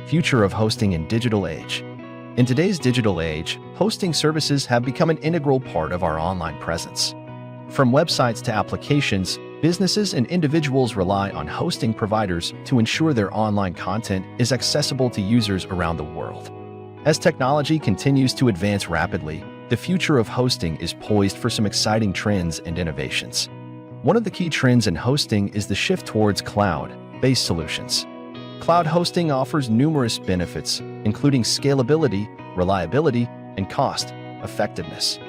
Future of hosting in digital age. In today's digital age, hosting services have become an integral part of our online presence. From websites to applications, businesses and individuals rely on hosting providers to ensure their online content is accessible to users around the world. As technology continues to advance rapidly, the future of hosting is poised for some exciting trends and innovations. One of the key trends in hosting is the shift towards cloud-based solutions. Cloud hosting offers numerous benefits, including scalability, reliability, and cost-effectiveness.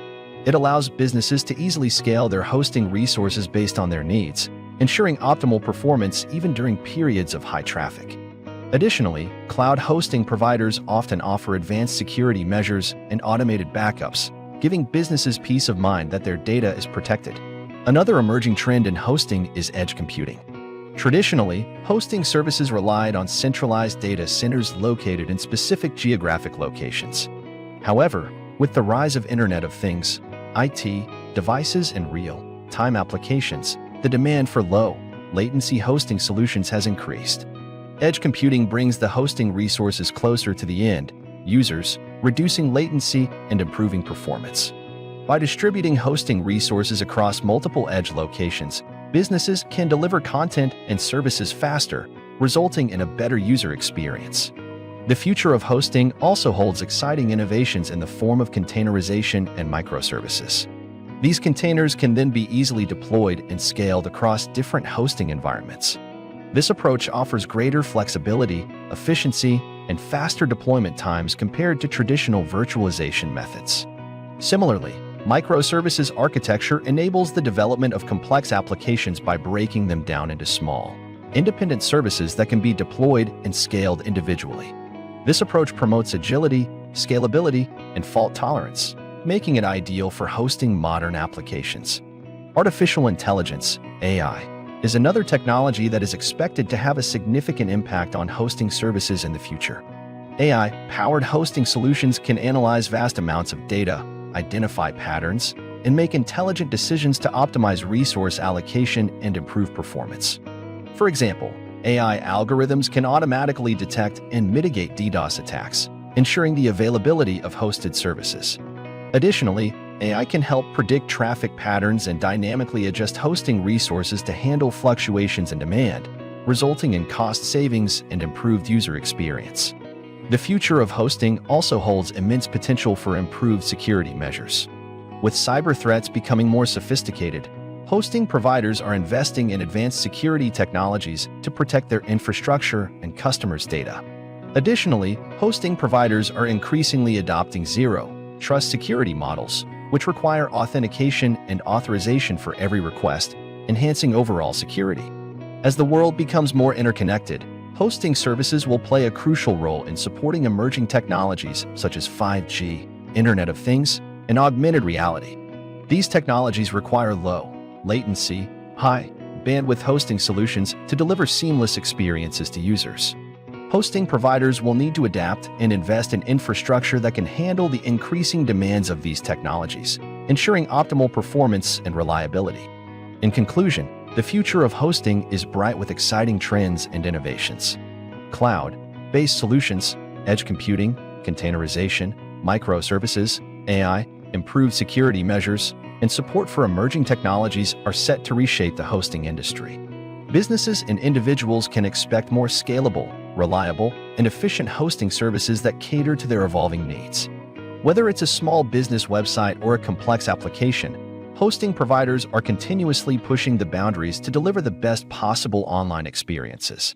It allows businesses to easily scale their hosting resources based on their needs, ensuring optimal performance even during periods of high traffic. Additionally, cloud hosting providers often offer advanced security measures and automated backups, giving businesses peace of mind that their data is protected. Another emerging trend in hosting is edge computing. Traditionally, hosting services relied on centralized data centers located in specific geographic locations. However, with the rise of Internet of Things, IT, devices, and real-time applications, the demand for low-latency hosting solutions has increased. Edge computing brings the hosting resources closer to the end users, reducing latency and improving performance. By distributing hosting resources across multiple edge locations, businesses can deliver content and services faster, resulting in a better user experience. The future of hosting also holds exciting innovations in the form of containerization and microservices. These containers can then be easily deployed and scaled across different hosting environments. This approach offers greater flexibility, efficiency, and faster deployment times compared to traditional virtualization methods. Similarly, microservices architecture enables the development of complex applications by breaking them down into small, independent services that can be deployed and scaled individually. This approach promotes agility, scalability, and fault tolerance, making it ideal for hosting modern applications. Artificial intelligence, AI, is another technology that is expected to have a significant impact on hosting services in the future. AI-powered hosting solutions can analyze vast amounts of data, identify patterns, and make intelligent decisions to optimize resource allocation and improve performance. For example, AI algorithms can automatically detect and mitigate DDoS attacks, ensuring the availability of hosted services. Additionally, AI can help predict traffic patterns and dynamically adjust hosting resources to handle fluctuations in demand, resulting in cost savings and improved user experience. The future of hosting also holds immense potential for improved security measures. With cyber threats becoming more sophisticated, hosting providers are investing in advanced security technologies to protect their infrastructure and customers' data. Additionally, hosting providers are increasingly adopting zero-trust security models, which require authentication and authorization for every request, enhancing overall security. As the world becomes more interconnected, hosting services will play a crucial role in supporting emerging technologies such as 5G, Internet of Things, and augmented reality. These technologies require low-latency, high-bandwidth hosting solutions to deliver seamless experiences to users. Hosting providers will need to adapt and invest in infrastructure that can handle the increasing demands of these technologies, ensuring optimal performance and reliability. In conclusion, the future of hosting is bright with exciting trends and innovations. Cloud-based solutions, edge computing, containerization, microservices, AI, improved security measures, and support for emerging technologies are set to reshape the hosting industry. Businesses and individuals can expect more scalable, reliable, and efficient hosting services that cater to their evolving needs. Whether it's a small business website or a complex application, hosting providers are continuously pushing the boundaries to deliver the best possible online experiences.